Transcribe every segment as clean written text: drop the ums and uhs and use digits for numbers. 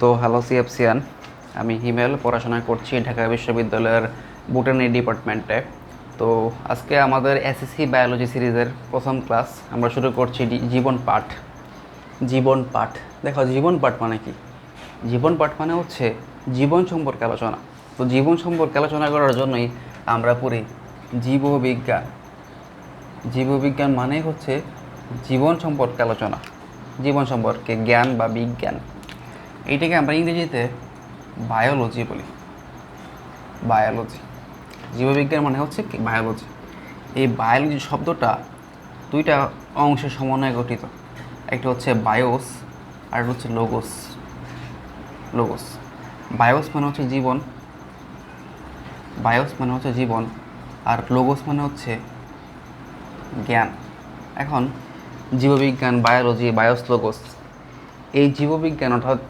তো হ্যালো সিএফসিয়ান, আমি হিমেল পড়াশোনা করছি ঢাকা বিশ্ববিদ্যালয়ের বোটানি ডিপার্টমেন্টে। তো আজকে আমাদের এসএসসি বায়োলজি সিরিজের প্রথম ক্লাস আমরা শুরু করছি জীবন পাঠ। জীবন পাঠ, দেখো জীবন পাঠ মানে কি? জীবন পাঠ মানে হচ্ছে জীবন সম্পর্কে আলোচনা। তো জীবন সম্পর্কে আলোচনা করার জন্যই আমরা পড়ি জীববিজ্ঞান। জীববিজ্ঞান মানে হচ্ছে জীবন সম্পর্কে আলোচনা, জীবন সম্পর্কে জ্ঞান বা বিজ্ঞান। এইটাকে আমরা ইংরেজিতে বায়োলজি বলি। বায়োলজি, জীববিজ্ঞান মানে হচ্ছে কি বায়োলজি। এই বায়োলজি শব্দটা দুইটা অংশের সমন্বয়ে গঠিত। একটা হচ্ছে বায়োস আর একটা হচ্ছে লোগোস। লোগোস, বায়োস মানে হচ্ছে জীবন, বায়োস মানে হচ্ছে জীবন, আর লোগোস মানে হচ্ছে জ্ঞান। এখন জীববিজ্ঞান, বায়োলজি, বায়োস, লোগোস, এই জীববিজ্ঞান অর্থাৎ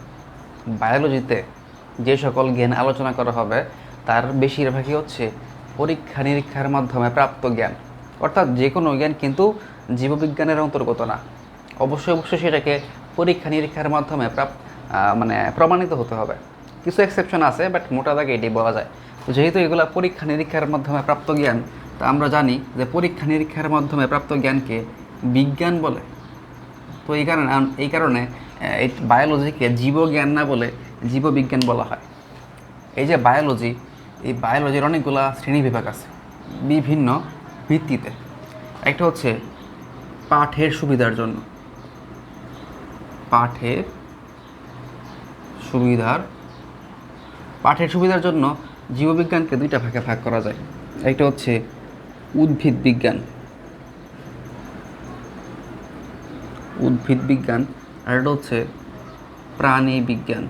বায়োলজিতে যে সকল জ্ঞান আলোচনা করা হবে তার বেশিরভাগই হচ্ছে পরীক্ষা নিরীক্ষার মাধ্যমে প্রাপ্ত জ্ঞান। অর্থাৎ যে কোনো জ্ঞান কিন্তু জীববিজ্ঞানের অন্তর্গত না, অবশ্যই সেটাকে পরীক্ষা নিরীক্ষার মাধ্যমে প্রমাণিত হতে হবে। কিছু এক্সেপশন আছে, বাট মোটা দাগে এটি বলা যায়। তো যেহেতু এগুলো পরীক্ষা নিরীক্ষার মাধ্যমে প্রাপ্ত জ্ঞান, তা আমরা জানি যে পরীক্ষা নিরীক্ষার মাধ্যমে প্রাপ্ত জ্ঞানকে বিজ্ঞান বলে। তো এই কারণে এই বায়োলজিকে জীবজ্ঞান না বলে জীববিজ্ঞান বলা হয়। এই যে বায়োলজি, এই বায়োলজির অনেকগুলো শ্রেণীবিভাগ আছে বিভিন্ন ভিত্তিতে। একটা হচ্ছে পাঠের সুবিধার জন্য, পাঠের সুবিধার জন্য জীববিজ্ঞানকে দুইটা ভাগে ভাগ করা যায়। একটা হচ্ছে উদ্ভিদ বিজ্ঞান, আর একটা হচ্ছে প্রাণী বিজ্ঞান।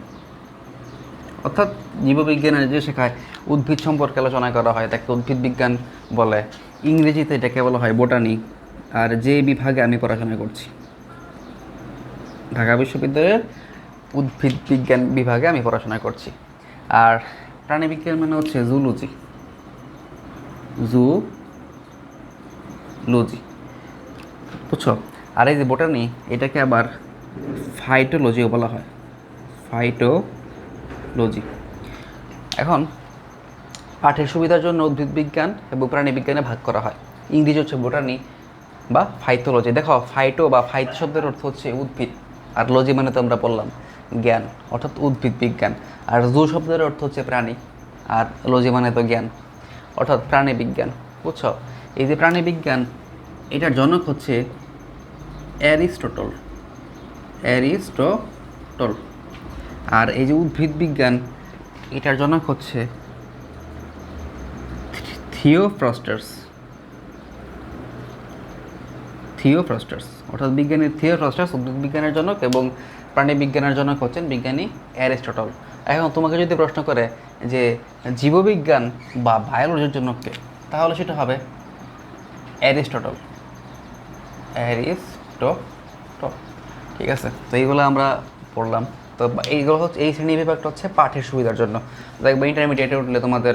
অর্থাৎ জীববিজ্ঞানের যে শেখায় উদ্ভিদ সম্পর্কে আলোচনা করা হয় তাকে উদ্ভিদ বিজ্ঞান বলে। ইংরেজিতে এটাকে বলা হয় বোটানি। আর যে বিভাগে আমি পড়াশোনা করছি, ঢাকা বিশ্ববিদ্যালয়ের উদ্ভিদ বিজ্ঞান বিভাগে আমি পড়াশোনা করছি। আর প্রাণী বিজ্ঞান মানে হচ্ছে জুলজি। বুঝছো? আর এই যে বোটানি, এটাকে আবার ফাইটোলজিও বলা হয়, ফাইটোলজি। এখন পাঠের সুবিধার জন্য উদ্ভিদ বিজ্ঞান এবং প্রাণী বিজ্ঞানে ভাগ করা হয়। ইংরেজি হচ্ছে বোটানি বা ফাইটোলজি। দেখো, ফাইটো বা ফাইটো শব্দের অর্থ হচ্ছে উদ্ভিদ, আর লজি মানে তো আমরা বললাম জ্ঞান, অর্থাৎ উদ্ভিদ বিজ্ঞান। আর জু শব্দের অর্থ হচ্ছে প্রাণী, আর লজি মানে তো জ্ঞান, অর্থাৎ প্রাণী বিজ্ঞান। বুঝছো? এই যে প্রাণী বিজ্ঞান, এটার জনক হচ্ছে অ্যারিস্টটল। আর এই যে উদ্ভিদ বিজ্ঞান, এটার জনক হচ্ছে থিওফ্রাস্টাস। অর্থাৎ বিজ্ঞানী থিওফ্রাস্টাস উদ্ভিদ বিজ্ঞানের জনক, এবং প্রাণী বিজ্ঞানের জনক হচ্ছেন বিজ্ঞানী অ্যারিস্টটল। এখন তোমাকে যদি প্রশ্ন করে যে জীববিজ্ঞান বা বায়োলজির জনক কে, তাহলে সেটা হবে অ্যারিস্টটল। ঠিক আছে? তো এইগুলো আমরা পড়লাম। তো এইগুলো হচ্ছে, এই শ্রেণী বিভাগটা হচ্ছে পাঠের সুবিধার জন্য। দেখবে ইন্টারমিডিয়েটে উঠলে তোমাদের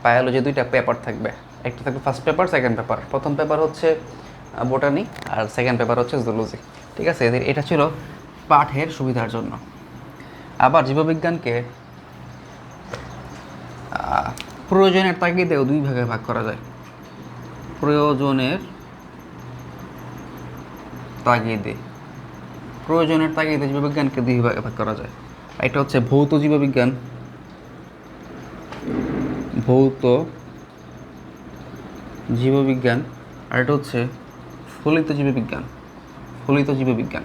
বায়োলজি দুইটা পেপার থাকবে। একটা থাকবে ফার্স্ট পেপার, সেকেন্ড পেপার। প্রথম পেপার হচ্ছে বোটানি, আর সেকেন্ড পেপার হচ্ছে জুলজি। ঠিক আছে? এটা ছিল পাঠের সুবিধার জন্য। আবার জীববিজ্ঞানকে প্রয়োজনের তাগিদেও দুই ভাগে ভাগ করা যায়। প্রয়োজনের তাগিদে জীববিজ্ঞানকে দুই ভাগে ভাগ করা যায়। একটা হচ্ছে ভৌত জীববিজ্ঞান, আর এটা হচ্ছে ফলিত জীববিজ্ঞান।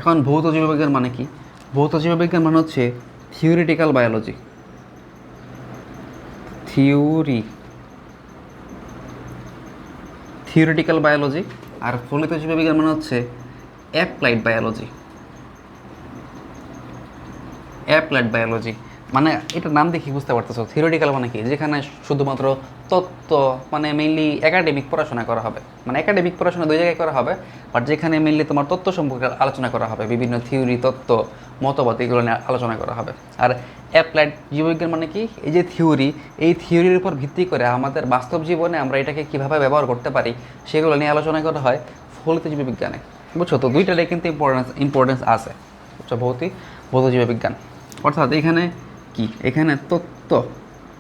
এখন ভৌত জীববিজ্ঞান মানে কি? ভৌত জীববিজ্ঞান মানে হচ্ছে থিওরিটিক্যাল বায়োলজি, আর ফলিত জীববিজ্ঞান মানে হচ্ছে অ্যাপ্লাইড বায়োলজি। মানে এটার নাম দেখি বুঝতে পারতেছো, থিওরিটিক্যাল মানে কি? যেখানে শুধুমাত্র তত্ত্ব, মানে মেইনলি একাডেমিক পড়াশোনা করা হবে। মানে একাডেমিক পড়াশোনা দুই জায়গায় করা হবে, বাট যেখানে মেইনলি তোমার তত্ত্ব সম্পর্কে আলোচনা করা হবে, বিভিন্ন থিওরি, তত্ত্ব, মতবাদ, এগুলো নিয়ে আলোচনা করা হবে। আর অ্যাপ্লাইড জীববিজ্ঞান মানে কি? এই যে থিওরি, এই থিওরির উপর ভিত্তি করে আমাদের বাস্তব জীবনে আমরা এটাকে কীভাবে ব্যবহার করতে পারি সেগুলো নিয়ে আলোচনা করা হয় ফলিত জীববিজ্ঞানে। বুঝছো? তো দুইটারই কিন্তু ইম্পর্টেন্স আছে। বুঝছো? ভৌত জীববিজ্ঞান। অর্থাৎ এখানে কি, এখানে তত্ত্ব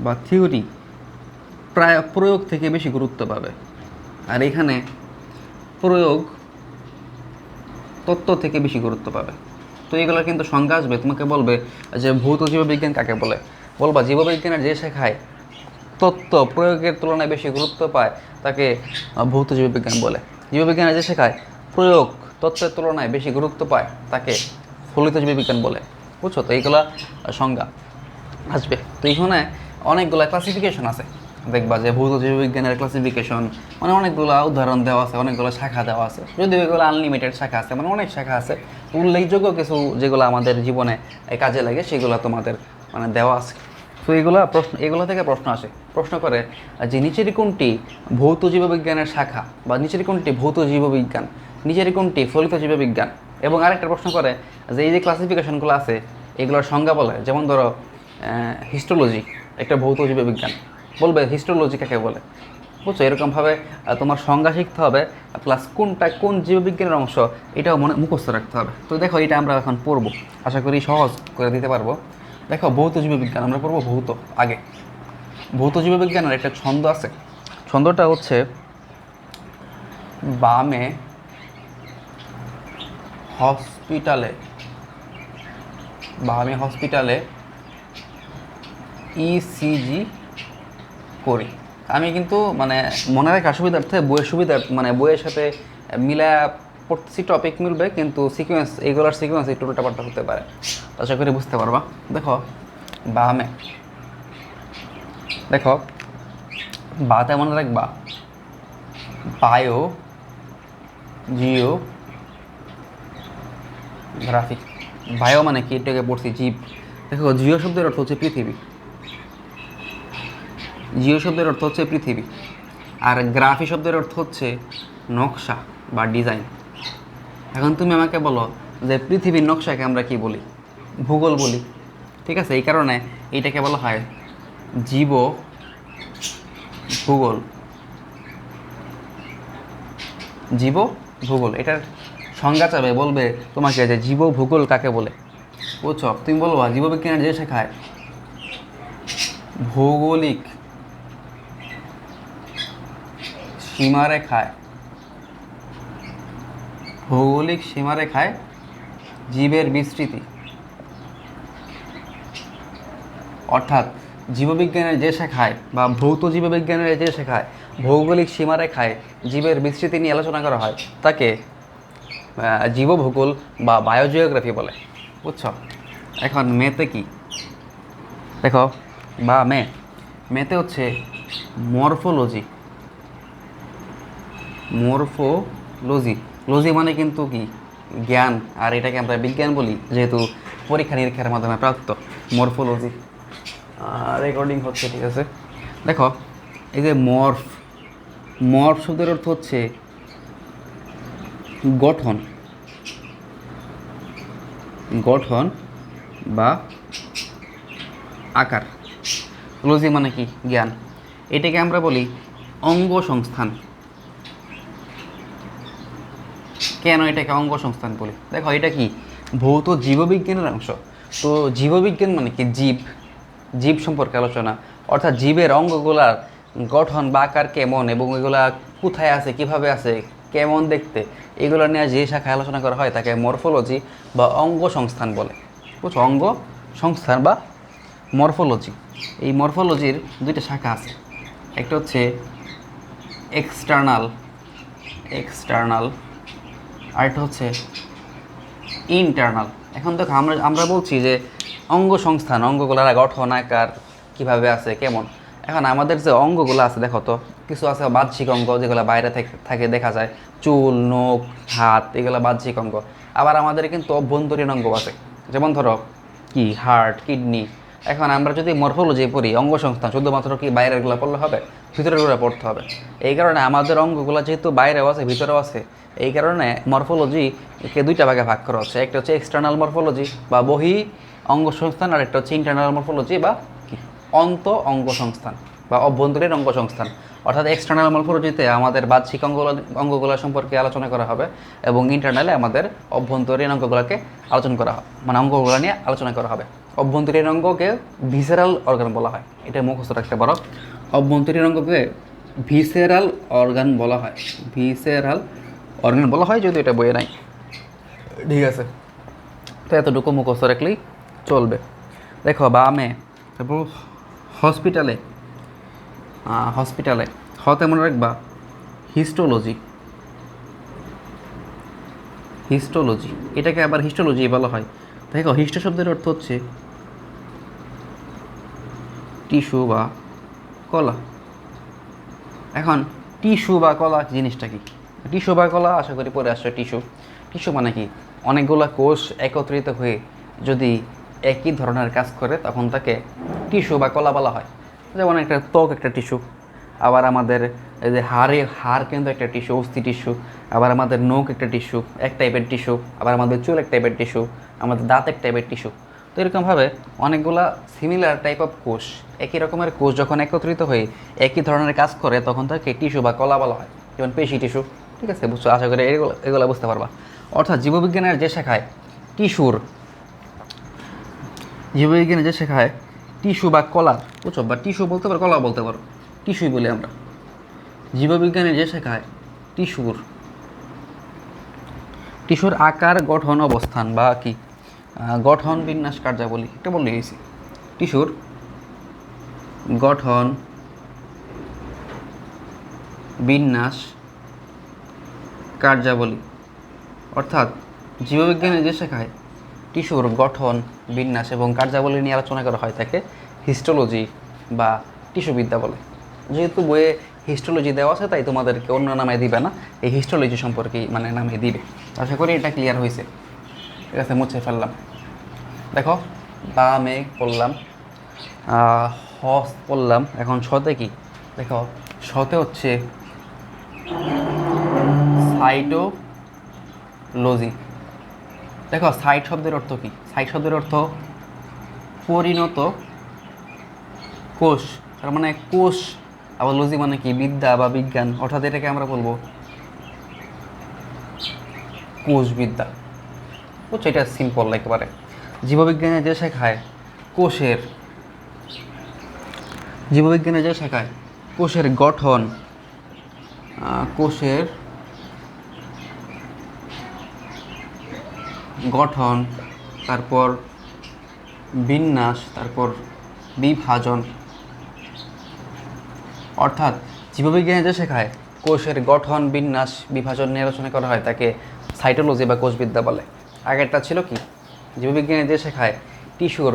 বা থিওরি প্রায় প্রয়োগ থেকে বেশি গুরুত্ব পাবে, আর এখানে প্রয়োগ তত্ত্ব থেকে বেশি গুরুত্ব পাবে। তো এগুলো কিন্তু সংজ্ঞা আসবে, তোমাকে বলবে যে ভৌত জীববিজ্ঞান কাকে বলে, বলবা জীববিজ্ঞানের যে শেখায় তত্ত্ব প্রয়োগের তুলনায় বেশি গুরুত্ব পায় তাকে ভৌত জীববিজ্ঞান বলে। জীববিজ্ঞানের যে শেখায় প্রয়োগ তত্ত্বের তুলনায় বেশি গুরুত্ব পায় তাকে ফলিত জীববিজ্ঞান বলে। বুঝছো? তো এইগুলা সংজ্ঞা আসবে। তো এইখানে অনেকগুলো ক্লাসিফিকেশন আছে, দেখবা যে ভৌত জীববিজ্ঞানের ক্লাসিফিকেশন মানে অনেকগুলো উদাহরণ দেওয়া আছে, অনেকগুলো শাখা দেওয়া আছে, যদিও এগুলো আনলিমিটেড শাখা আছে, মানে অনেক শাখা আছে। উল্লেখযোগ্য কিছু যেগুলো আমাদের জীবনে কাজে লাগে সেগুলো তোমাদের মানে দেওয়া আছে। তো এগুলো থেকে প্রশ্ন আসে, প্রশ্ন করে যে নিচের কোনটি ভৌত জীববিজ্ঞানের শাখা, বা নিচের কোনটি ভৌত জীববিজ্ঞান, নিচের কোনটি ফলিত জীববিজ্ঞান। এবং আরেকটা প্রশ্ন করে যে এই যে ক্লাসিফিকেশনগুলো আছে এগুলোর সংজ্ঞা বলে, যেমন ধরো হিস্টোলজি একটা ভৌত জীববিজ্ঞান, বলবে হিস্টোলজি কাকে বলে। বুঝছো? এরকমভাবে তোমার সংজ্ঞা শিখতে হবে, প্লাস কোনটা কোন জীববিজ্ঞানের অংশ এটাও মুখস্থ রাখতে হবে। তো দেখো এটা আমরা এখন পড়বো, আশা করি সহজ করে দিতে পারবো। দেখো ভৌত জীববিজ্ঞান আমরা পড়বো ভৌত আগে। ভৌত জীববিজ্ঞানের একটা ছন্দ আছে, ছন্দটা হচ্ছে বামে হসপিটালে, বামে হসপিটালে ইসিজি করি। আমি কিন্তু মানে মনে রাখার সুবিধার্থে বইয়ের সাথে মিলা পড়তেছি, টপিক মিলবে কিন্তু সিকোয়েন্স, এইগুলোর সিকোয়েন্স একটু উল্টাপাল্টা হতে পারে, আশা করি বুঝতে পারবা। দেখো বামে, দেখো বাতে মনে রাখবা বায়ো জিওগ্রাফি। বায়ো মানে কি, এটাকে পড়ছি জীব। দেখো জিও শব্দের অর্থ হচ্ছে পৃথিবী, জিও শব্দের অর্থ হচ্ছে পৃথিবী, আর গ্রাফি শব্দের অর্থ হচ্ছে নকশা বা ডিজাইন। এখন তুমি আমাকে বলো যে পৃথিবীর নকশাকে আমরা কি বলি? ভূগোল বলি, ঠিক আছে? এই কারণে এইটাকে বলা হয় জীব ভূগোল, জীব ভূগোল। এটার সংজ্ঞা চাবে, বলবে তোমাকে যে জীব ভূগোল কাকে বলে। বুঝছো? তুমি বলবা জীববিজ্ঞানের যে শেখায় ভৌগোলিক সীমারেখায়, ভৌগোলিক সীমারেখায় জীবের বিস্তৃতি। অর্থাৎ জীববিজ্ঞানের যে শেখায় বা ভৌত জীববিজ্ঞানের যে শেখায় ভৌগোলিক সীমারেখায় জীবের বিস্তৃতি নিয়ে আলোচনা করা হয় তাকে জীবভূগোল বা বায়োজিওগ্রাফি বলে। বুঝছো? এখন মেতে কি দেখো, বা মেতে হচ্ছে মরফোলজি। মরফোলজি, লজি মানে কিন্তু কি জ্ঞান, আর এটাকে আমরা বিজ্ঞান বলি যেহেতু পরীক্ষা নিরীক্ষার মাধ্যমে প্রাপ্ত। মরফোলজি রেকর্ডিং হচ্ছে, ঠিক আছে? দেখো এই যে মর্ফ শব্দের অর্থ হচ্ছে গঠন, গঠন বা আকার। লজি মানে কি জ্ঞান, এটাকে আমরা বলি অঙ্গ সংস্থান। কেন এটাকে অঙ্গ সংস্থান বলি? দেখো এটা কি ভৌত জীববিজ্ঞানের অংশ। তো জীববিজ্ঞান মানে কি জীব সম্পর্কে আলোচনা, অর্থাৎ জীবের অঙ্গগুলার গঠন বা আকার কেমন এবং এগুলা কোথায় আছে, কিভাবে আছে, কেমন দেখতে, এগুলো নিয়ে যে শাখায় আলোচনা করা হয় তাকে মরফোলজি বা অঙ্গ সংস্থান বলে। বুঝছো? অঙ্গ সংস্থান বা মরফোলজি। এই মরফোলজির দুইটা শাখা আছে, একটা হচ্ছে এক্সটার্নাল আরেকটা হচ্ছে ইন্টারনাল। এখন দেখো আমরা বলছি যে অঙ্গ সংস্থান, অঙ্গগুলার গঠন আকার কীভাবে আছে কেমন। এখন আমাদের যে অঙ্গগুলো আছে দেখো তো, কিছু আছে বাহ্যিক অঙ্গ যেগুলো বাইরে থাকে দেখা যায়, চুল, নখ, হাত, এগুলো বাহ্যিক অঙ্গ। আবার আমাদের কিন্তু অভ্যন্তরীণ অঙ্গ আছে, যেমন ধরো কি হার্ট, কিডনি। এখন আমরা যদি মরফোলজি পড়ি, অঙ্গ সংস্থান শুধুমাত্র কি বাইরেরগুলো পড়লে হবে? ভিতরেরগুলো পড়তে হবে। এই কারণে আমাদের অঙ্গগুলো যেহেতু বাইরেও আছে ভিতরেও আছে, এই কারণে মরফোলজিকে দুইটা ভাগে ভাগ করা হচ্ছে। একটা হচ্ছে এক্সটার্নাল মরফোলজি বা বহি অঙ্গ সংস্থান, আর একটা হচ্ছে ইন্টারনাল মরফোলজি বা অন্ত অঙ্গ সংস্থান বা অভ্যন্তরীণ অঙ্গ সংস্থান। অর্থাৎ এক্সটার্নাল মরফোলজিতে আমাদের বাহ্যিক অঙ্গগুলো সম্পর্কে আলোচনা করা হবে এবং ইন্টারনালে আমাদের অভ্যন্তরীণ অঙ্গগুলোকে আলোচনা করা হবে, মানে অঙ্গগুলো নিয়ে আলোচনা করা হবে। অভ্যন্তরীণ অঙ্গকে ভিসেরাল অর্গান বলা হয়, এটা মুখস্থ রাখতে পারো। অভ্যন্তরীণ অঙ্গকে ভিসেরাল অর্গান বলা হয়, ভিসেরাল অর্গান বলা হয়, যদি এটা বইয়ে নাই। ঠিক আছে, তো এতটুকু মুখস্থ রাখলেই চলবে। দেখো বামে, তারপর হসপিটালে, হসপিটালে হতে মনে রাখবা হিস্টোলজি, হিস্টোলজি, এটাকে আবার হিস্টোলজি বলা হয়। দেখো হিস্টো শব্দের অর্থ হচ্ছে টিস্যু বা কলা। এখন টিস্যু বা কলা জিনিসটা কি? টিস্যু বা কলা আশা করি পরে আসছে। টিস্যু, টিস্যু মানে কি? অনেকগুলো কোষ একত্রিত হয়ে যদি একই ধরনের কাজ করে তখন তাকে টিস্যু বা কলা বলা হয়। যেমন একটা ত্বক একটা টিস্যু, আবার আমাদের এই যে হাড় কিন্তু একটা টিস্যু, অস্থি টিস্যু, আবার আমাদের নখ একটা টিস্যু, এক টাইপের টিস্যু, আবার আমাদের চুল এক টাইপের টিস্যু, আমাদের দাঁত এক টাইপের টিস্যু। তো এরকমভাবে অনেকগুলা সিমিলার টাইপ অফ কোষ, একই রকমের কোষ যখন একত্রিত হয়ে একই ধরনের কাজ করে তখন তাকে টিস্যু বা কলা বলা হয়। যেমন পেশি টিস্যু। ঠিক আছে, বুঝছো? আশা করি এগুলো বুঝতে পারবা। অর্থাৎ জীববিজ্ঞানের যে শেখায় টিস্যুর, জীববিজ্ঞানে যে শেখায় টিস্যু বা কলার, বুঝছো? বা টিস্যু বলতে পারো, কলা বলতে পারো, টিস্যুই বলি আমরা। জীববিজ্ঞানে যে শেখায় টিস্যুর আকার, গঠন, অবস্থান বা কি গঠন, বিন্যাস, কার্যাবলী, এটা বলে গেছি। টিস্যুর গঠন, বিন্যাস, কার্যাবলী, অর্থাৎ জীববিজ্ঞানে যে শেখায় টিস্যুর গঠন, বিন্যাস এবং কার্যাবলী নিয়ে আলোচনা করা হয় তাকে হিস্টোলজি বা টিস্যুবিদ্যা বলে। যেহেতু বইয়ে হিস্টোলজি দেওয়া আছে তাই তোমাদেরকে অন্য নামে দিবে না, এই হিস্টোলজি সম্পর্কেই মানে নামে দিবে। আশা করি এটা ক্লিয়ার হয়েছে। ঠিক আছে, মুছে ফেললাম। দেখো বামে পড়লাম, হস পড়লাম, এখন শতে কি? দেখো শতে হচ্ছে সাইটোলজি। দেখো সাইট শব্দের অর্থ কি? সাইট শব্দের অর্থ পরিণত কোষ, তার মানে কোষ। আবার লজি মানে কি? বিদ্যা বা বিজ্ঞান, অর্থাৎ এটাকে আমরা বলবো কোষবিদ্যা। বুঝছো? এটা সিম্পল একেবারে। জীববিজ্ঞানে যে শেখায় কোষের, জীববিজ্ঞানে যে শেখায় কোষের গঠন, কোষের গঠন, তারপর বিন্যাস, তারপর বিভাজন, অর্থাৎ জীববিজ্ঞানে যে শেখায় কোষের গঠন, বিন্যাস, বিভাজন নিয়ে আলোচনা করা হয় তাকে সাইটোলজি বা কোষবিদ্যা বলে। আগেরটা ছিল কি? জীববিজ্ঞানে যে শেখায় টিস্যুর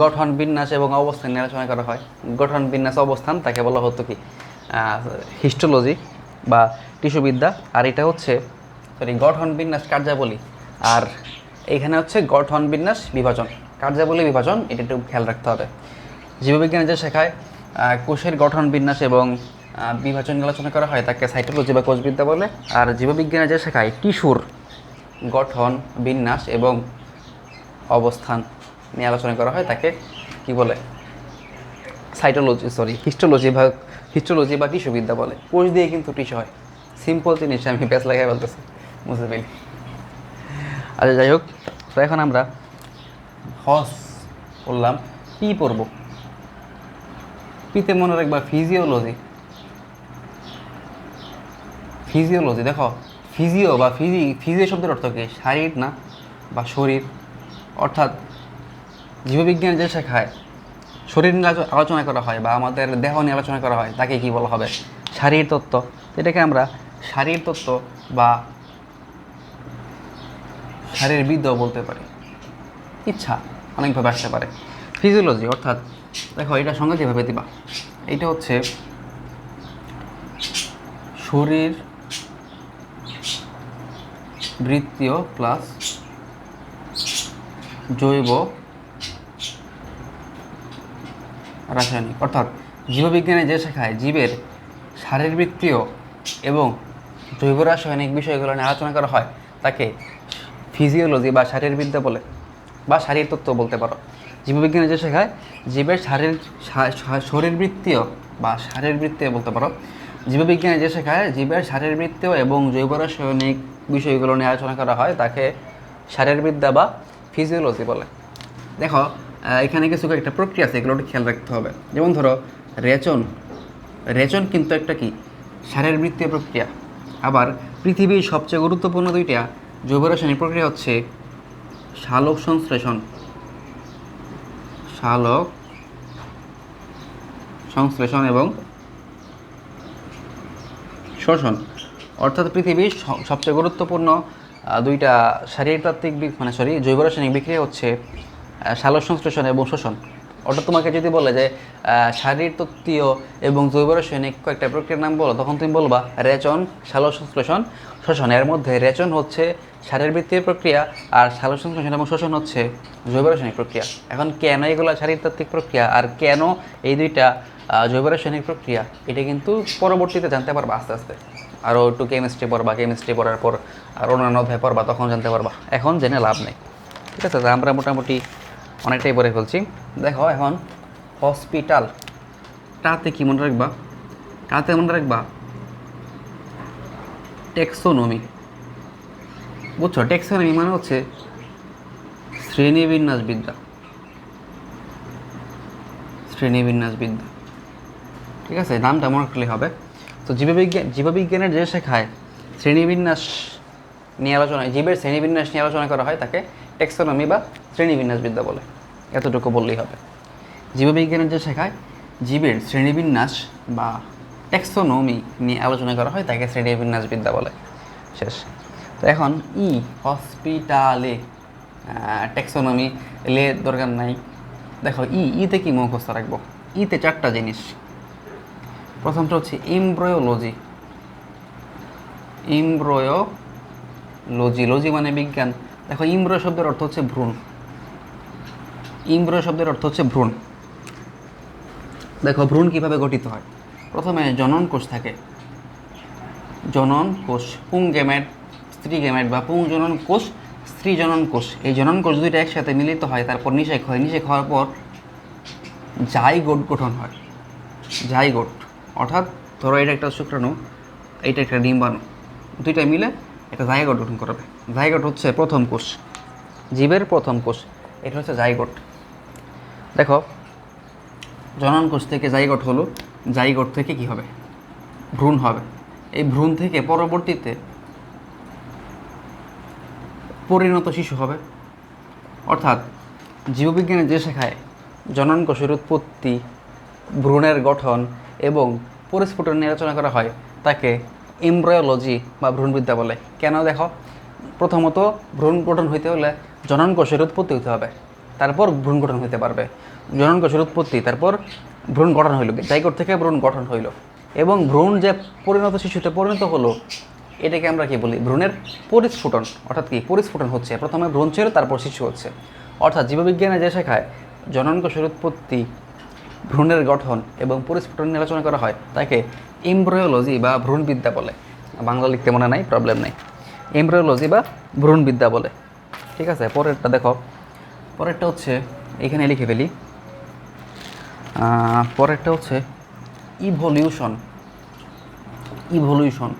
গঠন, বিন্যাস এবং অবস্থান নিয়ে আলোচনা করা হয়, গঠন, বিন্যাস, অবস্থান, তাকে বলা হতো কি? হিস্টোলজি বা টিস্যুবিদ্যা। আর এটা হচ্ছে গঠন, বিন্যাস, কার্যাবলী। আর এইখানে হচ্ছে গঠন, বিন্যাস, বিভাজন, কার্যাবলী, বিভাজন, এটা একটু খেয়াল রাখতে হবে। জীববিজ্ঞানে যে শেখায় কোষের গঠন, বিন্যাস এবং বিভাজন নিয়ে আলোচনা করা হয় তাকে সাইটোলজি বা কোষবিদ্যা বলে। আর জীববিজ্ঞানে যে শেখায় টিস্যুর গঠন, বিন্যাস এবং অবস্থান নিয়ে আলোচনা করা হয় তাকে কি বলে? হিস্টোলজি বা টিস্যুবিদ্যা বলে। কোষ দিয়ে কিন্তু টিস্যু হয়। সিম্পল জিনিস, আমি প্যাচ লাগাই বলতেছি, বুঝতে পেলি? আচ্ছা যাই হোক, তো এখন আমরা হস পড়লাম, পি পড়ব। পিতে মনে রাখবা ফিজিওলজি। ফিজিওলজি, দেখো ফিজিও বা ফিজিও শব্দের অর্থ কি? শারীর না বা শরীর। অর্থাৎ জীববিজ্ঞান যে শেখায় শরীর নিয়ে আলোচনা করা হয় বা আমাদের দেহ নিয়ে আলোচনা করা হয় তাকে কি বলা হবে? শারীর তত্ত্ব। এটাকে আমরা শারীর তত্ত্ব বা শারীরবিদ্যাও বলতে পারি, ইচ্ছা অনেকভাবে আসতে পারে। ফিজিওলজি অর্থাৎ দেখো এটা সঙ্গে যেভাবে দিবা, এইটা হচ্ছে শরীর বৃত্তীয় প্লাস জৈব রাসায়নিক। অর্থাৎ জীববিজ্ঞানে যে শেখায় জীবের শারীরবৃত্তীয় এবং জৈব রাসায়নিক বিষয়গুলো নিয়ে আলোচনা করা হয় তাকে ফিজিওলজি বা শারীরবিদ্যা বলে বা শারীরতত্ত্ব বলতে পারো। জীববিজ্ঞানে যে শেখায় জীবের শরীরবৃত্তীয় বা শারীরবৃত্তীয় বলতে পারো। জীববিজ্ঞানে যে শেখায় জীবের শারীরবৃত্তীয় এবং জৈব রাসায়নিক বিষয়গুলো নিয়ে আলোচনা করা হয় তাকে শারীরবিদ্যা বা ফিজিওলজি বলে। দেখো এখানে কিছু একটা প্রক্রিয়া আছে, এগুলো খেয়াল রাখতে হবে। যেমন ধরো রেচন, রেচন কিন্তু একটা কি শারীরবৃত্তীয় প্রক্রিয়া। আবার পৃথিবীর সবচেয়ে গুরুত্বপূর্ণ দুইটা জৈব রাসায়নিক প্রক্রিয়া হচ্ছে সালোক সংশ্লেষণ, সালোক সংশ্লেষণ এবং শোষণ। অর্থাৎ পৃথিবীর সবচেয়ে গুরুত্বপূর্ণ দুইটা শারীরতাত্ত্বিক জৈব রাসায়নিক বিক্রিয়া হচ্ছে সালোক সংশ্লেষণ এবং শোষণ। অর্থাৎ তোমাকে যদি বলে যে শারীরতত্ত্বীয় এবং জৈব রাসায়নিক কয়েকটা প্রক্রিয়ার নাম বলো, তখন তুমি বলবা রেচন, সালোক সংশ্লেষণ, শোষণ। এর মধ্যে রেচন হচ্ছে শারীরবৃত্তীয় প্রক্রিয়া আর সালোক সংশ্লেষণ এবং শোষণ হচ্ছে জৈব রাসায়নিক প্রক্রিয়া। এখন কেন এগুলো শারীরতাত্ত্বিক প্রক্রিয়া আর কেন এই দুইটা জৈব রাসায়নিক প্রক্রিয়া, এটা কিন্তু পরবর্তীতে জানতে পারবা আস্তে আস্তে। আরও একটু কেমিস্ট্রি পড়বা, কেমিস্ট্রি পড়ার পর আর অন্যান্য অধ্যায় পড়বা, তখন জানতে পারবা। এখন জেনে লাভ নেই, ঠিক আছে? আমরা মোটামুটি অনেকটাই পড়ে ফেলছি। দেখো এখন হসপিটাল, টাতে কি মনে রাখবা? টাতে মনে রাখবা টেক্সোনমি। বুঝছো? টেক্সোনমি মানে হচ্ছে শ্রেণীবিন্যাসবিদ্যা, শ্রেণীবিন্যাসবিদ্যা, ঠিক আছে? নামটা মনে রাখলে হবে। তো জীববিজ্ঞানের যে শেখায় শ্রেণীবিন্যাস নিয়ে আলোচনা, জীবের শ্রেণীবিন্যাস নিয়ে আলোচনা করা হয়, তাকে টেক্সোনমি বা শ্রেণীবিন্যাসবিদ্যা বলে। এতটুকু বললেই হবে। জীববিজ্ঞানের যে শেখায় জীবের শ্রেণীবিন্যাস বা টেক্সোনমি নিয়ে আলোচনা করা হয়, তাকে শ্রেণীবিন্যাসবিদ্যা বলে। শেষ। তো এখন হসপিটালে টেক্সোনমি লে দরকার নাই। দেখো ইতে কি মুখস্থ রাখবো? ইতে 4টা জিনিস। প্রথমটা হচ্ছে এমব্রায়োলজি। এমব্রায়োলজি, লজি মানে বিজ্ঞান। দেখো এমব্রায়ো শব্দের অর্থ হচ্ছে ভ্রূণ। এমব্রায়ো শব্দের অর্থ হচ্ছে ভ্রূণ। দেখো ভ্রূণ কিভাবে গঠিত হয়? প্রথমে জনন কোষ থাকে, জনন কোষ, পুং গ্যামেট, স্ত্রী গ্যামেট বা পুং জনন কোষ, স্ত্রী জনন কোষ। এই জনন কোষ দুইটা একসাথে মিলিত হয়, তারপর নিষেক হয়। নিষেক হওয়ার পর জাইগোট গঠন হয়। জাইগোট অর্থাৎ ধরো এটা একটা শুক্রাণু, এইটা একটা ডিম্বাণু, দুইটা মিলে একটা জাইগোট গঠন করবে। জাইগোট হচ্ছে প্রথম কোষ, জীবের প্রথম কোষ, এটা হচ্ছে জাইগোট। দেখো জনন কোষ থেকে জাইগোট হলো, জাইগোট থেকে কি হবে? ভ্রূণ হবে। এই ভ্রূণ থেকে পরবর্তীতে পরিণত শিশু হবে। অর্থাৎ জীববিজ্ঞানে যে শেখায় জনন কোষের উৎপত্তি, ভ্রূণের গঠন এবং পরিস্ফুটন নিয়ে আলোচনা করা হয়, তাকে এমব্রায়োলজি বা ভ্রূণবিদ্যা বলে। কেন? দেখো প্রথমত ভ্রূণ গঠন হইতে হলে জনন কোষের উৎপত্তি হতে হবে, তারপর ভ্রূণ গঠন হইতে পারবে। জনন কোষের উৎপত্তি, তারপর ভ্রূণ গঠন হইল, জাইগোট থেকে ভ্রূণ গঠন হইল, এবং ভ্রূণ যে পরিণত শিশুতে পরিণত হলো, এটাকে আমরা কি বলি? ভ্রূণের পরিস্ফুটন। অর্থাৎ কি পরিস্ফুটন হচ্ছে, প্রথমে ভ্রূণ ছিল, তারপর শিশু হচ্ছে। অর্থাৎ জীববিজ্ঞানে যে শেখায় জনন কোষের উৎপত্তি, ভ্রূণের গঠন এবং পরিস্ফুটন নিয়ে আলোচনা করা হয়, তাকে এমব্রায়োলজি বা ভ্রূণবিদ্যা বলে। বাংলা লিখতে মনে নাই, প্রবলেম নেই, এমব্রায়োলজি বা ভ্রূণবিদ্যা বলে। ঠিক আছে? পরেরটা দেখো, পরেরটা হচ্ছে এখানে লিখে ফেলি। পরেরটা হচ্ছে ইভলিউশন। ইভলিউশন,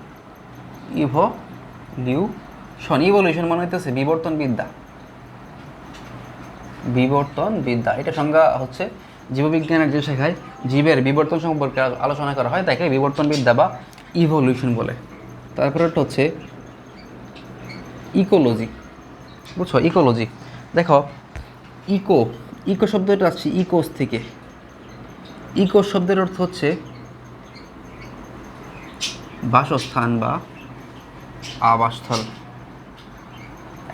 ইভলিউশন, ইভলিউশন মানে হইতেছে বিবর্তন বিদ্যা। বিবর্তন বিদ্যা, এটা সংজ্ঞা হচ্ছে জীববিজ্ঞানের যে শেখায় জীবের বিবর্তন সম্পর্কে আলোচনা করা হয়, তাকে বিবর্তন বিদ্যা বা ইভলিউশন বলে। তারপরে একটা হচ্ছে ইকোলজি। বুঝছো? ইকোলজি। দেখো ইকো শব্দটা আসছে ইকোস থেকে। ইকো শব্দের অর্থ হচ্ছে বাসস্থান বা আবাসস্থল।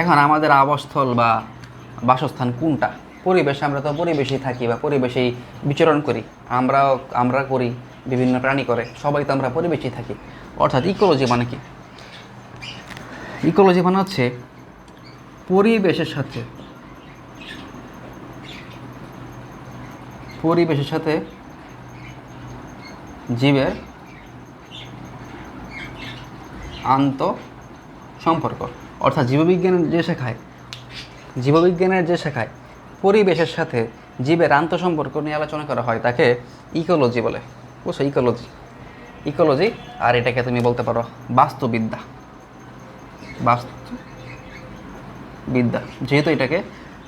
এখন আমাদের আবাসস্থল বা বাসস্থান কোনটা? পরিবেশ, আমরা তো পরিবেশেই থাকি বা পরিবেশেই বিচরণ করি। আমরা করি, বিভিন্ন প্রাণী করে, সবাই তো আমরা পরিবেশেই থাকি। অর্থাৎ ইকোলজি মানে কি? ইকোলজি মানে হচ্ছে পরিবেশের সাথে জীবের আন্ত সম্পর্ক। অর্থাৎ জীববিজ্ঞানের যে শেখায় পরিবেশের সাথে জীবের আন্তঃসম্পর্ক নিয়ে আলোচনা করা হয়, তাকে ইকোলজি বলে। বুঝছো? ইকোলজি। আর এটাকে তুমি বলতে পারো বাস্তুবিদ্যা। যেহেতু এটাকে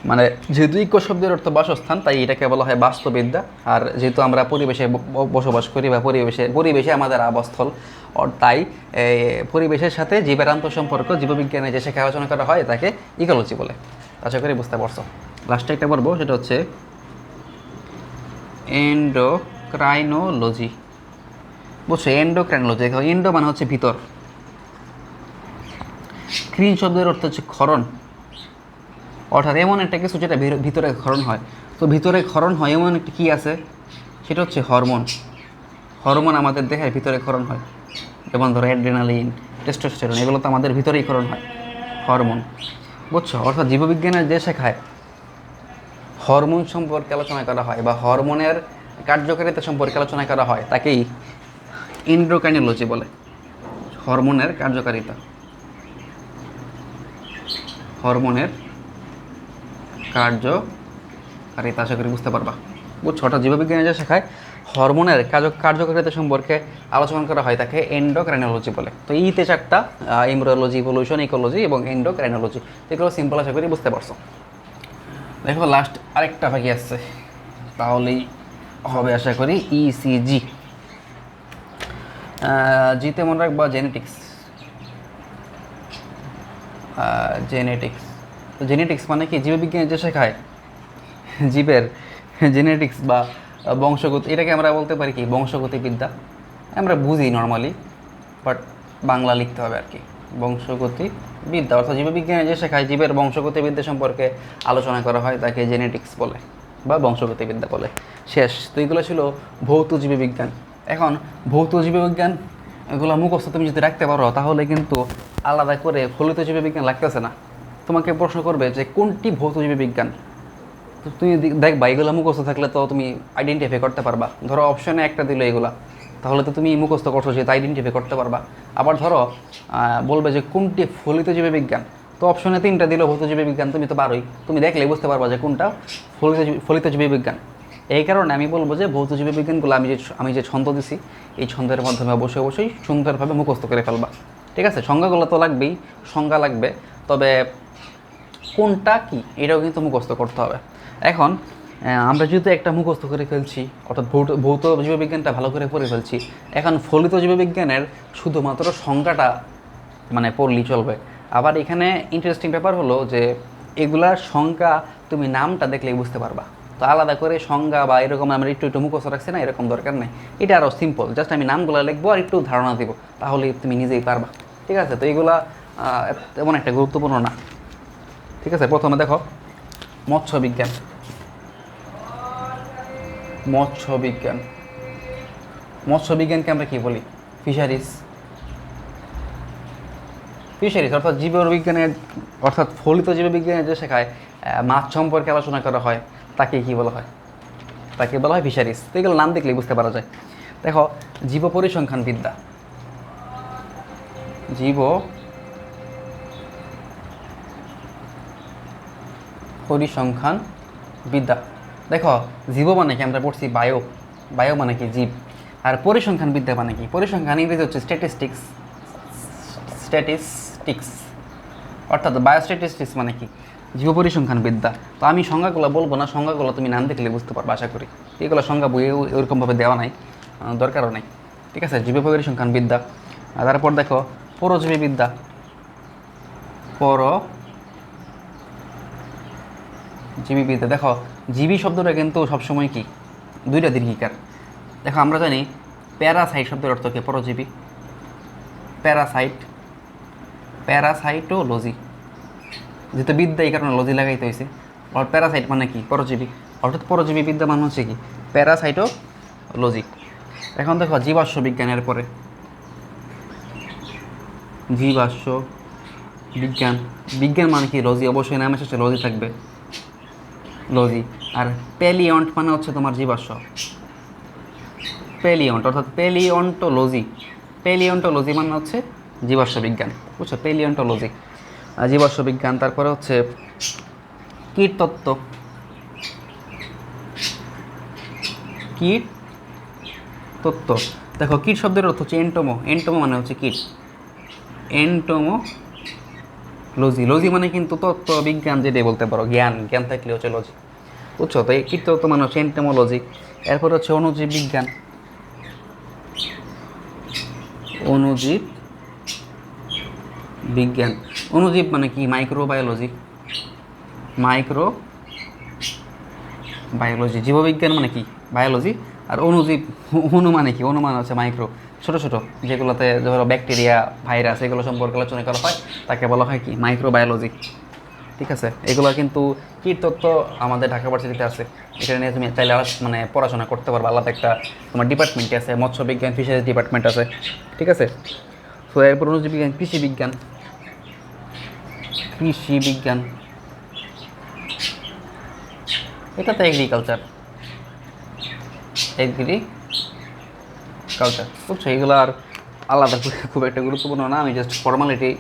মানে যেহেতু ইকো শব্দের অর্থ বাসস্থান, তাই এটাকে বলা হয় বাস্তুবিদ্যা। আর যেহেতু আমরা পরিবেশে বসবাস করি বা পরিবেশে আমাদের আবাসস্থল, তাই পরিবেশের সাথে জীবের আন্তঃসম্পর্ক জীববিজ্ঞানে যে শেখা আলোচনা করা হয় তাকে ইকোলজি বলে। আশা করি বুঝতে পারছো। লাস্টে একটা পড়বো, সেটা হচ্ছে এন্ডোক্রাইনোলজি। বুঝছো, এন্ডোক্রাইনোলজি। এন্ডো মানে হচ্ছে ভিতর, ক্রিন শব্দের অর্থ হচ্ছে ক্ষরণ, অর্থাৎ এমন একটা কিছু যেটা ভিতরে ক্ষরণ হয়। তো ভিতরে ক্ষরণ হয় এমন একটা কী আছে, সেটা হচ্ছে হরমোন। হরমোন আমাদের দেহের ভিতরে ক্ষরণ হয়, যেমন ধরো অ্যাড্রেনালিন, টেস্টোস্টেরন, এগুলো তো আমাদের ভিতরেই ক্ষরণ হয়, হরমোন। বুঝছো, অর্থাৎ জীববিজ্ঞানের যে শেখায় হরমোন সম্পর্কে আলোচনা করা হয় বা হরমোনের কার্যকারিতা সম্পর্কে আলোচনা করা হয় তাকেই এন্ডোক্রাইনোলজি বলে। হরমোনের কার্যকারিতা, হরমোনের কার্যকারিতা, আশা করি বুঝতে পারবা। বুঝছো, অর্থাৎ জীববিজ্ঞানে যে শেখায় হরমোনের কার্যকারিতা সম্পর্কে আলোচনা করা হয় তাকে এন্ডোক্রাইনোলজি বলে। তো এইতে চারটা, ইমিউনোলজি, ইভোলিউশন, ইকোলজি এবং এন্ডোক্রাইনোলজি, এগুলো সিম্পল আশা করি বুঝতে পারছো। দেখো লাস্ট আরেকটা বাকি আসছে, তাহলেই হবে আশা করি ইসিজি। জিতে মনে রাখবা জেনেটিক্স। জেনেটিক্স, তো জেনেটিক্স মানে কি, জীববিজ্ঞানে যে শেখায় জীবের জেনেটিক্স বা বংশগতি, এটাকে আমরা বলতে পারি কি বংশগতিবিদ্যা। আমরা বুঝি নর্মালি, বাট বাংলা লিখতে হবে আর কি, বংশগতিবিদ্যা। অর্থাৎ জীববিজ্ঞানে যে শেখায় জীবের বংশগতিবিদ্যা সম্পর্কে আলোচনা করা হয় তাকে জেনেটিক্স বলে বা বংশগতিবিদ্যা বলে। শেষ। তো এগুলো ছিল ভৌত জীববিজ্ঞান। এখন ভৌত জীববিজ্ঞান এগুলো মুখস্থ তুমি যদি রাখতে পারো তাহলে কিন্তু আলাদা করে ফলিত জীববিজ্ঞান লাগতেছে না। তোমাকে প্রশ্ন করবে যে কোনটি ভৌত জীববিজ্ঞান, তো তুমি দেখবা এগুলো মুখস্থ থাকলে তো তুমি আইডেন্টিফাই করতে পারবা। ধরো অপশনে একটা দিল এগুলা, তাহলে তো তুমি মুখস্থ করছো, যেটা আইডেন্টিফাই করতে পারবা। আবার ধরো বলবে যে কোনটি ফলিত জীববিজ্ঞান, তো অপশনে 3টা দিল ভৌত জীববিজ্ঞান, তুমি তো পারোই, তুমি দেখলেই বুঝতে পারবা যে কোনটা ফলিত জীববিজ্ঞান। এই কারণে আমি বলবো যে ভৌত জীববিজ্ঞানগুলো আমি যে ছন্দ দিছি, এই ছন্দের মাধ্যমে অবশ্যই সুন্দরভাবে মুখস্থ করে ফেলবা। ঠিক আছে, সংজ্ঞাগুলো তো লাগবেই, সংজ্ঞা লাগবে, তবে কোনটা কি এটাও কিন্তু মুখস্থ করতে হবে। এখন আমরা যেহেতু একটা মুখস্থ করে ফেলছি, অর্থাৎ ভৌত জীববিজ্ঞানটা ভালো করে পড়ে ফেলছি, এখন ফলিত জীববিজ্ঞানের শুধুমাত্র সংজ্ঞাটা মানে পড়লেই চলবে। আবার এখানে ইন্টারেস্টিং ব্যাপার হলো যে এগুলার সংজ্ঞা তুমি নামটা দেখলেই বুঝতে পারবা। তো আলাদা করে সংজ্ঞা বা এরকম আমরা একটু মুখস্থ রাখছি না, এরকম দরকার নেই। এটা আরও সিম্পল, জাস্ট আমি নামগুলো লিখবো আর একটু ধারণা দিব, তাহলে তুমি নিজেই পারবা। ঠিক আছে, তো এইগুলা তেমন একটা গুরুত্বপূর্ণ না। ঠিক আছে, প্রথমে দেখো মৎস্য বিজ্ঞান। মৎস্য বিজ্ঞানকে আমরা কি বলি? ফিশারিজ অর্থাৎ জীববিজ্ঞানের, অর্থাৎ ফলিত জীববিজ্ঞানের যে শেখায় মাছ সম্পর্কে আলোচনা করা হয় তাকে কি বলা হয়? তাকে বলা হয় ফিশারিজ। তো এগুলো নাম দেখলেই বুঝতে পারা যায়। দেখো জীব পরিসংখ্যান বিদ্যা, জীব পরিসংখ্যান বিদ্যা। দেখো জীব মানে কি, আমরা পড়ছি বায়ো মানে কি জীব, আর পরিসংখ্যান বিদ্যা মানে কি? পরিসংখ্যান ইংরেজি হচ্ছে স্ট্যাটিস্টিক্স, অর্থাৎ বায়োস্ট্যাটিস্টিক্স মানে কি জীব পরিসংখ্যান বিদ্যা। তো আমি সংজ্ঞাগুলো বলবো না, সংজ্ঞাগুলো তুমি নাম দেখলে বুঝতে পারবে আশা করি। এগুলো সংজ্ঞা বইয়ে ওইরকমভাবে দেওয়া নাই, দরকারও নাই। ঠিক আছে, জীব পরিসংখ্যান বিদ্যা। তারপর দেখো পরজীবী বিদ্যা, জীবীবিদ্যা। দেখো জীবী শব্দটা কিন্তু সবসময় কি, দুইটা দীর্ঘিকার। দেখো আমরা জানি প্যারাসাইট শব্দের অর্থ কি? পরজীবী। প্যারাসাইটোলজি, যেহেতু বিদ্যা এই কারণে লজি লাগাইতে হয়েছে। আর প্যারাসাইট মানে কি? পরজীবী। অর্থাৎ পরজীবী বিদ্যা মানে হচ্ছে কি? প্যারাসাইটোলজি। এখন দেখো জীবাশ্ম বিজ্ঞানের পরে জীবাশ্ম বিজ্ঞান মানে কি? লজি, অবশ্যই নামে শেষে লজি থাকবে, লজি। আর প্যালিয়ন্ট মানে হচ্ছে তোমার জীবাশ্ম, প্যালিয়ন্ট অর্থাৎ প্যালিওন্টোলজি মানে হচ্ছে জীবাশ্ম বিজ্ঞান। বুঝছো, প্যালিওন্টোলজি জীবাশ্ম বিজ্ঞান। তারপরে হচ্ছে কীটতত্ত্ব, দেখো কীট শব্দের অর্থ হচ্ছে এন্টোমো মানে হচ্ছে কীট, লজি, লজি মানে কিন্তু তত্ত্ব বিজ্ঞান যেটাই বলতে পারো, জ্ঞান, জ্ঞান থাকলে হচ্ছে লজি, বুঝছো? তো এই কীটতত্ত্ব মানে হচ্ছে এন্টোমোলজি। এরপর হচ্ছে অণুজীব বিজ্ঞান, অণুজীব বিজ্ঞান। অণুজীব মানে কি? Microbiology, micro biology. জীববিজ্ঞান মানে কি? বায়োলজি। আর অণুজীব, অণু মানে কি? অণু মানে হচ্ছে মাইক্রো, ছোটো ছোটো যেগুলোতে ধরো ব্যাকটেরিয়া, ভাইরাস, এগুলো সম্পর্কে আলোচনা করা হয়, তাকে বলা হয় কি? মাইক্রোবায়োলজি। ঠিক আছে, এগুলো কিন্তু কীটতত্ত্ব আমাদের ঢাকা ভার্সিটিতে আছে। এখানে নিয়ে তুমি চাইলে মানে পড়াশোনা করতে পারবে, আলাদা একটা তোমার ডিপার্টমেন্টে আছে, মৎস্য বিজ্ঞান, ফিশারিজ ডিপার্টমেন্ট আছে। ঠিক আছে, তো এরপর অণুজীব বিজ্ঞান, কৃষি বিজ্ঞান, কৃষি বিজ্ঞান, এটা তো এগ্রিকালচার, এগ্রিকালচার, বুঝছো? এগুলো আর আলাদা খুব একটা গুরুত্বপূর্ণ না, আমি জাস্ট ফর্মালিটি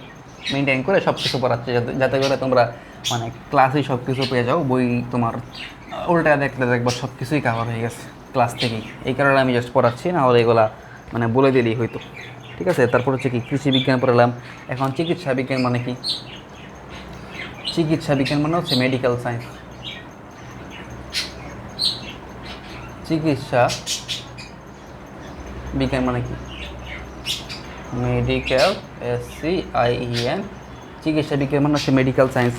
মেনটেন করে সব কিছু পড়াচ্ছি, যাতে করে তোমরা মানে ক্লাসেই সব কিছু পেয়ে যাও। বই তোমার উল্টা দেখলে দেখবো সব কিছুই কাভার হয়ে গেছে ক্লাস থেকেই। এই কারণে আমি জাস্ট পড়াচ্ছি, না হলে এগুলা মানে বলে দিলেই হয়তো। ঠিক আছে, তারপর হচ্ছে কি? কৃষি বিজ্ঞান পড়ালাম। এখন চিকিৎসা বিজ্ঞান মানে কি? চিকিৎসা বিজ্ঞান মানে হচ্ছে মেডিকেল সায়েন্স। চিকিৎসা বিজ্ঞান মানে কি? মেডিকেল, SCIEN, চিকিৎসা বিজ্ঞান মানে হচ্ছে মেডিকেল সায়েন্স।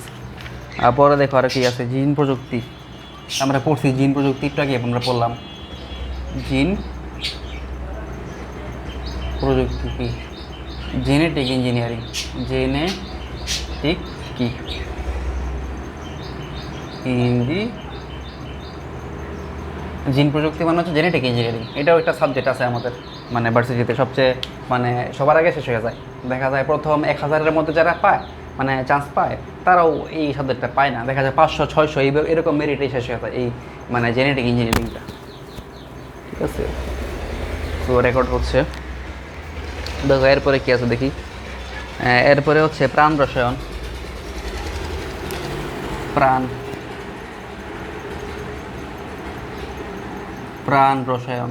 পরে দেখো আর কি আছে? জিন প্রযুক্তি, আমরা পড়ছি জিন প্রযুক্তি একটু আগে আমরা পড়লাম। জিন প্রযুক্তি কি? জেনেটিক ইঞ্জিনিয়ারিং, জেনেটিক কি? হিন্দি জিন প্রযুক্তি মানে হচ্ছে জেনেটিক ইঞ্জিনিয়ারিং। এটাও একটা সাবজেক্ট আছে আমাদের মানে ভার্সিটিতে, সবচেয়ে মানে সবার আগে শেষ হয়ে যায়। দেখা যায় প্রথম 1000-এর মধ্যে যারা পায়, মানে চান্স পায়, তারাও এই সাবজেক্টটা পায় না। দেখা যায় 500-600 এরকম মেরিটেই শেষ হয়ে যায় এই মানে জেনেটিক ইঞ্জিনিয়ারিংটা। ঠিক আছে, তো রেকর্ড হচ্ছে। দেখো এরপরে কী আছে দেখি। এরপরে হচ্ছে প্রাণ রসায়ন, প্রাণ প্রাণ রসায়ন,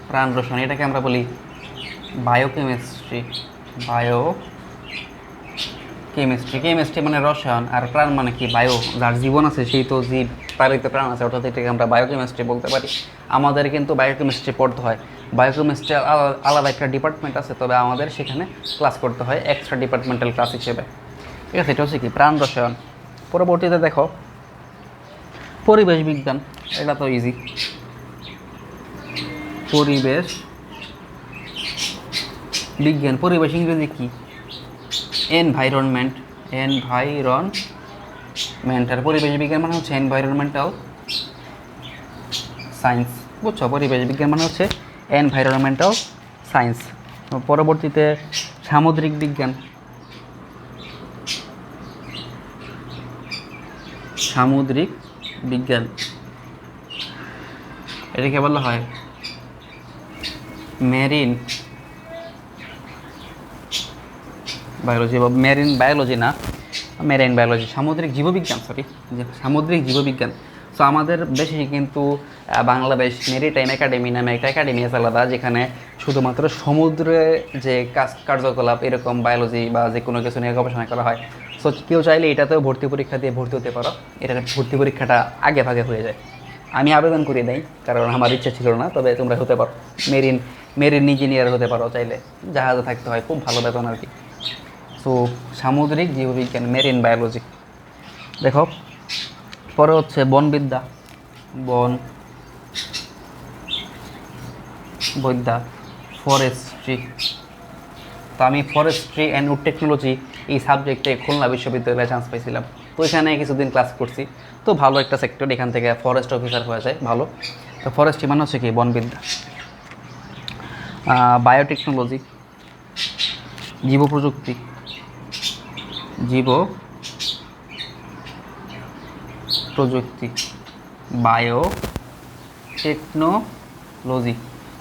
প্রাণ রসায়ন, এটাকে আমরা বলি বায়োকেমিস্ট্রি। বায়োকেমিস্ট্রি, কেমিস্ট্রি মানে রসায়ন, আর প্রাণ মানে কি? বায়ো, যার জীবন আছে সেই তো জীব, তারই তো প্রাণ আছে, অর্থাৎ এটাকে আমরা বায়োকেমিস্ট্রি বলতে পারি। আমাদের কিন্তু বায়োকেমিস্ট্রি পড়তে হয়। বায়োকেমিস্ট্রি আলাদা একটা ডিপার্টমেন্ট আছে, তবে আমাদের সেখানে ক্লাস করতে হয় এক্সট্রা ডিপার্টমেন্টাল ক্লাস হিসেবে। ঠিক আছে, এটা হচ্ছে কি? প্রাণ রসায়ন। পরবর্তীতে দেখো পরিবেশ বিজ্ঞান, এটা তো ইজি। পরিবেশ বিজ্ঞান, পরিবেশ ইংরেজি কি? Environment, environment. আর পরিবেশ বিজ্ঞান মানে হচ্ছে এনভায়রনমেন্টাল সায়েন্স, বুঝছো? পরিবেশ বিজ্ঞান মানে হচ্ছে এনভায়রনমেন্টাল সায়েন্স। পরবর্তীতে সামুদ্রিক বিজ্ঞান, সামুদ্রিক বিজ্ঞান, এটাকে বলা হয় মেরিন বায়োলজি, বা মেরিন বায়োলজি না, মেরিন বায়োলজি, সামুদ্রিক জীববিজ্ঞান, সামুদ্রিক জীববিজ্ঞান। সো আমাদের দেশে কিন্তু বাংলাদেশ মেরিটাইম একাডেমি নামে একটা একাডেমি আছে আলাদা, যেখানে শুধুমাত্র সমুদ্রে যে কার্যকলাপ এরকম বায়োলজি বা যে কোনো কিছু নিয়ে গবেষণা করা হয়। সো কেউ চাইলে এটাতেও ভর্তি পরীক্ষা দিয়ে ভর্তি হতে পারো। এটার ভর্তি পরীক্ষাটা আগে ভাগে হয়ে যায়। আমি আবেদন করে দেই, কারণ আমার ইচ্ছা ছিল না, তবে তোমরা হতে পারো মেরিন মেরিন ইঞ্জিনিয়ার হতে পারো চাইলে, জাহাজে থাকতে হয়, খুব ভালো বেতন আর কি। সো সামুদ্রিক জীববিজ্ঞান, মেরিন বায়োলজি। দেখো পরে হচ্ছে বনবিদ্যা, বন বিদ্যা, ফরেস্ট্রি। তো আমি ফরেস্ট্রি অ্যান্ড উড টেকনোলজি এই সাবজেক্টে খুলনা বিশ্ববিদ্যালয়ে চান্স পাইছিলাম। তো এখানে কিছুদিন ক্লাস করছি। তো ভালো একটা সেক্টর, এখান থেকে ফরেস্ট অফিসার হয়ে যায়, ভালো। তো ফরেস্ট্রি মানে হচ্ছে কি? বনবিদ্যা। বায়োটেকনোলজি, জীব প্রযুক্তি, জীব প্রযুক্তি, বায়োটেকনোলজি।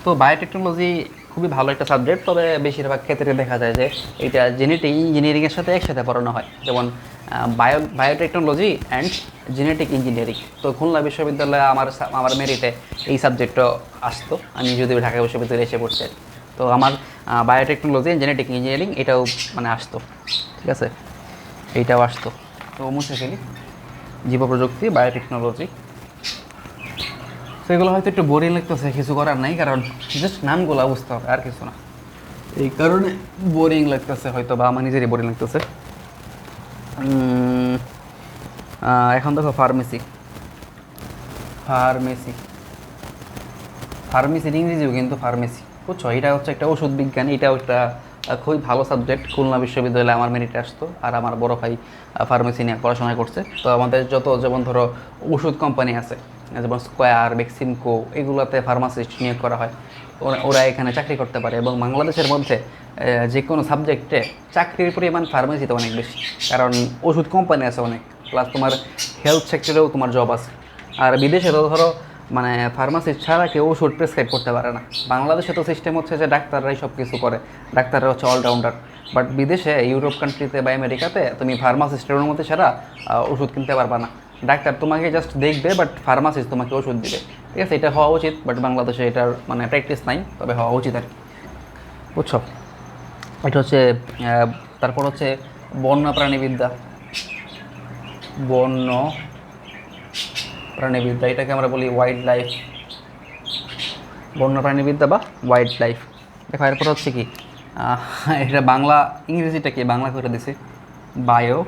তো বায়োটেকনোলজি খুবই ভালো একটা সাবজেক্ট, তবে বেশিরভাগ ক্ষেত্রে দেখা যায় যে এটা জেনেটিক ইঞ্জিনিয়ারিংয়ের সাথে একসাথে পড়ানো হয়, যেমন বায়োটেকনোলজি অ্যান্ড জেনেটিক ইঞ্জিনিয়ারিং। তো খুলনা বিশ্ববিদ্যালয়ে আমার মেরিটে এই সাবজেক্টটা আসতো, আমি যদিও ঢাকা বিশ্ববিদ্যালয়ে এসে পড়ছি। তো আমার বায়োটেকনোলজি অ্যান্ড জেনেটিক ইঞ্জিনিয়ারিং এটাও মানে আসতো। ঠিক আছে, এইটাও আসতো, তো মুছে ফেলি। জীব প্রযুক্তি, বায়োটেকনোলজি। সেগুলো হয়তো একটু বোরিং লাগতেছে, কিছু করার নাই, কারণ জাস্ট নামগুলো বুঝতে হবে, আর কিছু না। এই কারণে বোরিং লাগতেছে হয়তো, বা আমার নিজেরই বোরিং লাগতেছে। এখন দেখো ফার্মেসি। ফার্মেসি ফার্মেসির ইংরেজিও কিন্তু ফার্মেসি, বুঝছো? এটা হচ্ছে একটা ওষুধ বিজ্ঞান। এটাও একটা খুবই ভালো সাবজেক্ট। খুলনা বিশ্ববিদ্যালয়ে আমার মেরিটে আসতো, আর আমার বড় ভাই ফার্মেসি নিয়ে পড়াশোনা করছে। তো আমাদের যত, যেমন ধরো ওষুধ কোম্পানি আছে, যেমন স্কোয়ার, বেক্সিমকো, এগুলোতে ফার্মাসিস্ট নিয়োগ করা হয়। ওরা এখানে চাকরি করতে পারে। এবং বাংলাদেশের মধ্যে যে কোনো সাবজেক্টে চাকরির পরিমাণ ফার্মেসিতে অনেক বেশি, কারণ ওষুধ কোম্পানি আছে অনেক, প্লাস তোমার হেলথ সেক্টরেও তোমার জব আছে। আর বিদেশে তো ধরো মানে ফার্মাসিস্ট ছাড়া কেউ ওষুধ প্রেসক্রাইব করতে পারে না। বাংলাদেশে তো সিস্টেম হচ্ছে যে ডাক্তাররাই সব কিছু করে, ডাক্তাররা হচ্ছে অলরাউন্ডার। বাট বিদেশে, ইউরোপ কান্ট্রিতে বা আমেরিকাতে তুমি ফার্মাসিস্টের অনুমতি ছাড়া ওষুধ কিনতে পারবা না। ডাক্তার তোমাকে জাস্ট দেখবে, বাট ফার্মাসিস্ট তোমাকে ওষুধ দিবে। ঠিক আছে, এটা হওয়া উচিত, বাট বাংলাদেশে এটার মানে প্র্যাকটিস নাই, তবে হওয়া উচিত আর কি, বুঝছো? এটা হচ্ছে তারপর হচ্ছে বন্য প্রাণীবিদ্যা। বন্য প্রাণীবিদ্যা, এটাকে আমরা বলি ওয়াইল্ড লাইফ। বন্য প্রাণীবিদ্যা বা ওয়াইল্ড লাইফ। দেখো এরপর হচ্ছে কি, এটা বাংলা, ইংরেজিটা কি বাংলা করে দিছে, বায়ো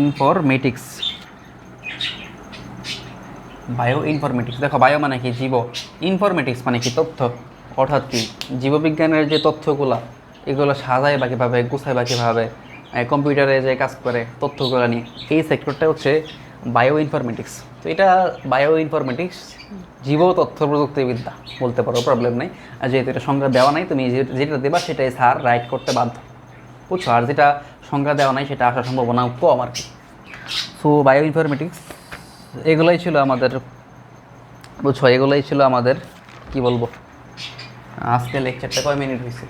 ইনফরমেটিক্স। বায়ো ইনফরমেটিক্স, দেখো বায়ো মানে কি জীব, ইনফরমেটিক্স মানে কি তথ্য। অর্থাৎ কি, জীববিজ্ঞানের যে তথ্যগুলো, এগুলো সাজায় বা কীভাবে, গুছায় বা কীভাবে, কম্পিউটারে যে কাজ করে তথ্যগুলো নিয়ে, এই সেক্টরটা হচ্ছে বায়ো ইনফরমেটিক্স। তো এটা বায়ো ইনফরমেটিক্স, জীব তথ্য প্রযুক্তিবিদ্যা বলতে পারো, প্রবলেম নেই। আর যেহেতু এটা সংজ্ঞা দেওয়া নাই, তুমি যেটা দেবা সেটাই স্যার রাইট করতে বাধ্য, বুঝছো? আর যেটা সংজ্ঞা দেওয়া নাই সেটা আসার সম্ভাবনা কম আর কি। সো বায়ো ইনফরমেটিক্স, এগুলোই ছিল আমাদের, বুঝছো? এগুলোই ছিল আমাদের, কি বলবো, আজকে লেকচারটা কয় মিনিট হয়েছে?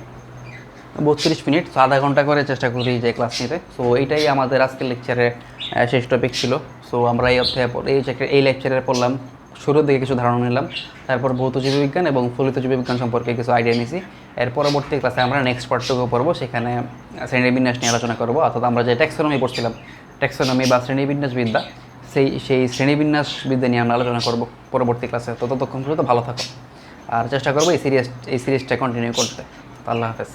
32 মিনিট। তো আধা ঘন্টা করে চেষ্টা করি যে ক্লাস নিতে। সো এইটাই আমাদের আজকের লেকচারের শেষ টপিক ছিল। সো আমরা এই অধ্যায়ে এই লেকচারে পড়লাম, শুরুর দিকে কিছু ধারণা নিলাম, তারপর ভৌত জীববিজ্ঞান এবং ফলিত জীববিজ্ঞান সম্পর্কে কিছু আইডিয়া নিয়েছি। এর পরবর্তী ক্লাসে আমরা নেক্সট পার্টটুকু পড়বো, সেখানে শ্রেণীবিন্যাস নিয়ে আলোচনা করবো। অর্থাৎ আমরা যে ট্যাক্সোনমি পড়ছিলাম, ট্যাক্সোনমি বা শ্রেণীবিন্যাস বিদ্যা, সেই শ্রেণীবিন্যাস বিদ্যা নিয়ে আমরা আলোচনা করবো পরবর্তী ক্লাসে। তো ততক্ষণ পর্যন্ত ভালো থাকো, আর চেষ্টা করবো এই সিরিজটা কন্টিনিউ করতে। আল্লাহ হাফেজ।